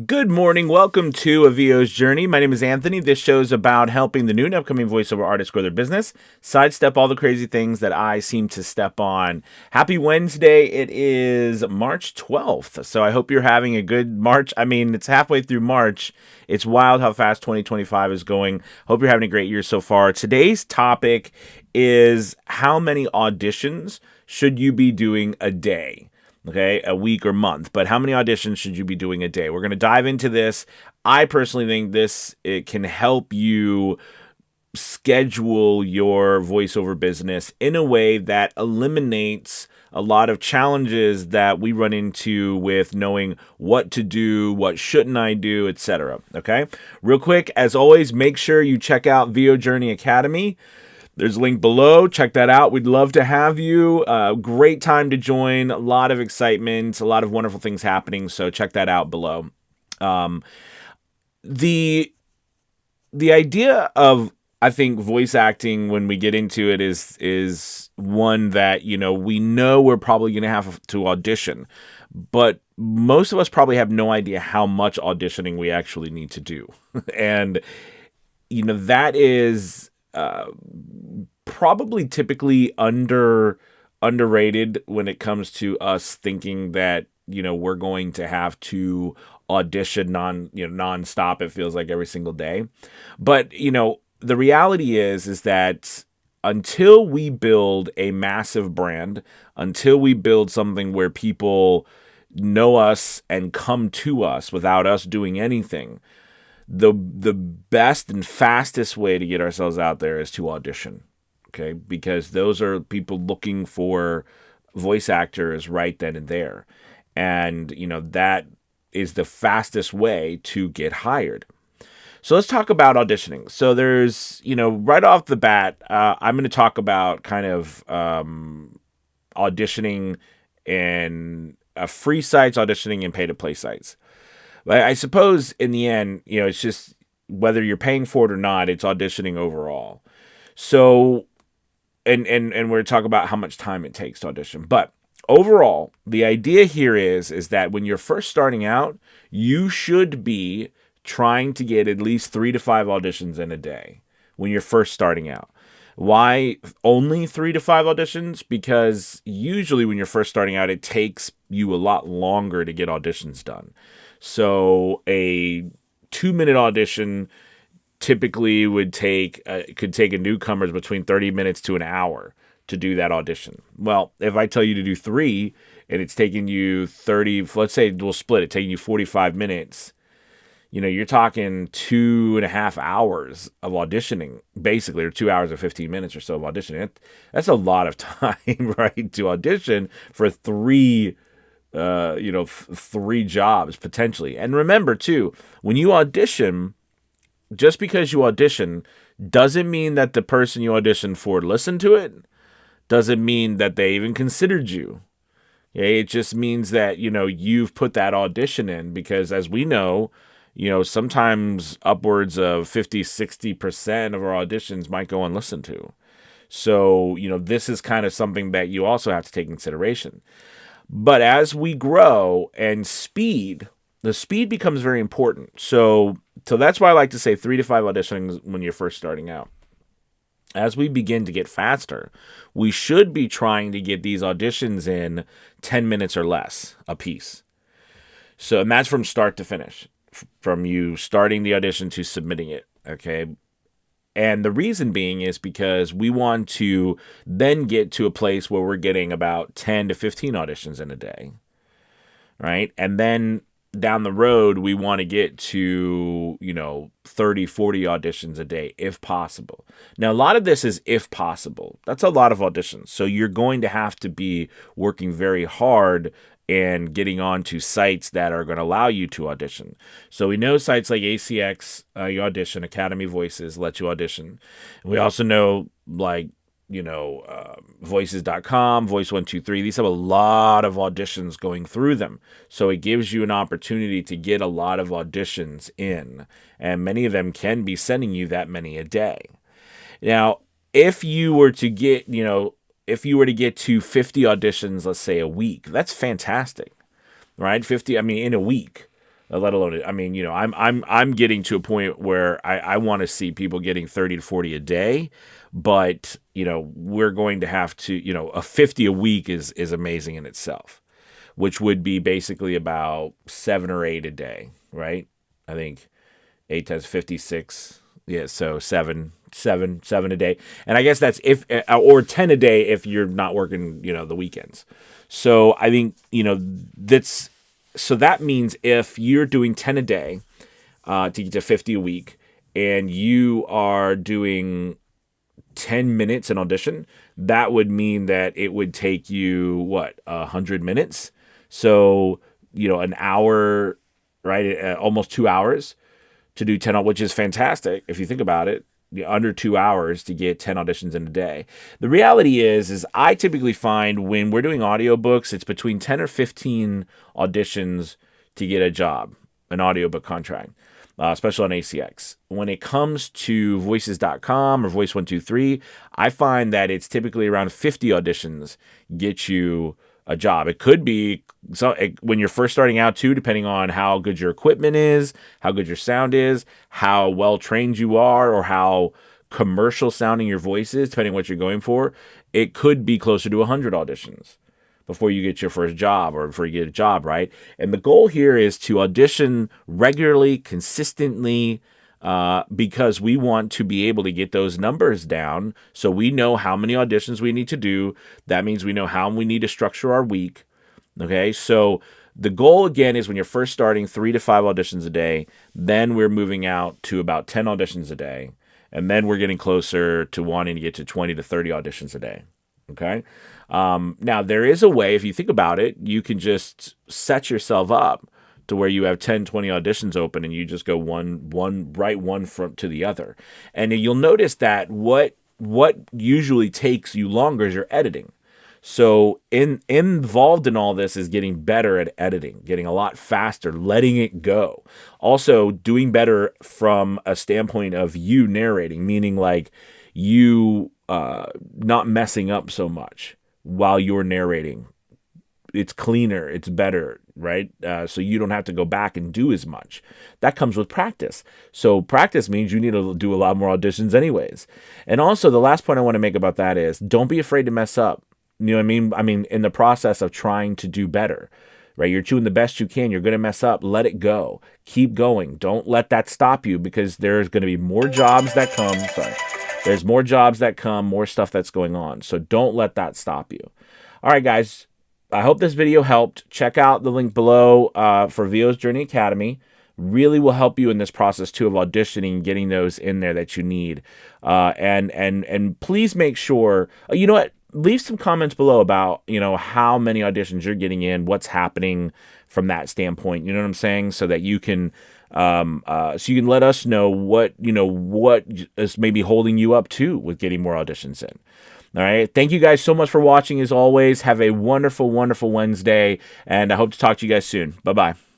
Good morning. Welcome to A VO's Journey. My name is Anthony. This show is about helping the new and upcoming voiceover artists grow their business, sidestep all the crazy things that I seem to step on. Happy Wednesday. It is March 12th. So I hope you're having a good March. I mean, it's halfway through March. It's wild how fast 2025 is going. Hope you're having a great year so far. Today's topic is how many auditions should you be doing a day? Okay, a week or month, but how many auditions should you be doing a day? We're going to dive into this. I personally think it can help you schedule your voiceover business in a way that eliminates a lot of challenges that we run into with knowing what to do, what shouldn't I do, etc. Okay, real quick, as always, make sure you check out VO Journey Academy. There's a link below. Check that out. We'd love to have you. Great time to join. A lot of excitement. A lot of wonderful things happening. So check that out below. The idea of, I think, voice acting when we get into it is one that, we know we're probably going to have to audition, but most of us probably have no idea how much auditioning we actually need to do. And, that is probably typically underrated when it comes to us thinking that we're going to have to audition nonstop. It feels like every single day, but the reality is that until we build a massive brand, until we build something where people know us and come to us without us doing anything, the best and fastest way to get ourselves out there is to audition. Okay, because those are people looking for voice actors right then and there. And, that is the fastest way to get hired. So let's talk about auditioning. So there's, right off the bat, I'm going to talk about kind of auditioning in free sites, auditioning in pay-to-play sites. I suppose in the end, it's just whether you're paying for it or not, it's auditioning overall. So, and we're talking about how much time it takes to audition. But overall, the idea here is that when you're first starting out, you should be trying to get at least 3 to 5 auditions in a day when you're first starting out. Why only 3 to 5 auditions? Because usually when you're first starting out, it takes you a lot longer to get auditions done. So a 2-minute audition typically could take a newcomer's between 30 minutes to an hour to do that audition. Well, if I tell you to do 3 and it's taking you 30, let's say we'll split it, taking you 45 minutes, you're talking 2.5 hours of auditioning, basically, or 2 hours and 15 minutes or so of auditioning. That's a lot of time, right, to audition for 3 jobs potentially. And remember too, when you audition, just because you audition doesn't mean that the person you auditioned for listened to it. Doesn't mean that they even considered you. Okay? It just means that, you've put that audition in because as we know, sometimes upwards of 50-60% of our auditions might go unlistened to. So, this is kind of something that you also have to take into consideration. But as we grow and the speed becomes very important. So that's why I like to say 3 to 5 auditions when you're first starting out. As we begin to get faster, we should be trying to get these auditions in 10 minutes or less a piece. So, and that's from start to finish, from you starting the audition to submitting it. Okay. And the reason being is because we want to then get to a place where we're getting about 10 to 15 auditions in a day, right? And then down the road, we want to get to, 30, 40 auditions a day, if possible. Now, a lot of this is if possible. That's a lot of auditions. So you're going to have to be working very hard and getting onto sites that are going to allow you to audition. So we know sites like ACX, you audition, Academy Voices let you audition. We also know voices.com, Voice123. These have a lot of auditions going through them. So it gives you an opportunity to get a lot of auditions in. And many of them can be sending you that many a day. Now, if you were to get, to 50 auditions, let's say a week, that's fantastic, right? 50, in a week. let alone, I mean, I'm getting to a point where I want to see people getting 30 to 40 a day, but we're going to have to, a 50 a week is amazing in itself, which would be basically about 7 or 8 a day, right? I think 8 times 56. Yeah, so seven a day. And I guess that's or 10 a day if you're not working, the weekends. So I think, so that means if you're doing 10 a day to get to 50 a week and you are doing 10 minutes in audition, that would mean that it would take you, 100 minutes? So, an hour, right? Almost 2 hours to do 10, which is fantastic if you think about it. Under 2 hours to get 10 auditions in a day. The reality is I typically find when we're doing audiobooks, it's between 10 or 15 auditions to get a job, an audiobook contract, especially on ACX. When it comes to voices.com or Voice123, I find that it's typically around 50 auditions get you a job. It could be when you're first starting out too, depending on how good your equipment is, how good your sound is, how well trained you are, or how commercial sounding your voice is, depending on what you're going for. It could be closer to 100 auditions before you get your first job or before you get a job, right? And the goal here is to audition regularly, consistently, because we want to be able to get those numbers down so we know how many auditions we need to do. That means we know how we need to structure our week. Okay, so the goal again is when you're first starting 3 to 5 auditions a day, then we're moving out to about 10 auditions a day, and then we're getting closer to wanting to get to 20 to 30 auditions a day. Okay, now there is a way, if you think about it, you can just set yourself up to where you have 10, 20 auditions open and you just go one from to the other. And you'll notice that what usually takes you longer is your editing. So involved in all this is getting better at editing, getting a lot faster, letting it go. Also doing better from a standpoint of you narrating, meaning like you not messing up so much while you're narrating. It's cleaner, it's better, right? So you don't have to go back and do as much. That comes with practice. So practice means you need to do a lot more auditions anyways. And also the last point I want to make about that is don't be afraid to mess up. You know what I mean? I mean, in the process of trying to do better, right? You're doing the best you can. You're going to mess up. Let it go. Keep going. Don't let that stop you because there's going to be more jobs that come. There's more jobs that come, more stuff that's going on. So don't let that stop you. All right, guys. I hope this video helped. Check out the link below for VO's Journey Academy. Really will help you in this process too of auditioning, getting those in there that you need. And please make sure, you know what? Leave some comments below about, how many auditions you're getting in, what's happening from that standpoint. You know what I'm saying? So that you can let us know what is maybe holding you up too with getting more auditions in. All right. Thank you guys so much for watching. As always, have a wonderful, wonderful Wednesday, and I hope to talk to you guys soon. Bye-bye.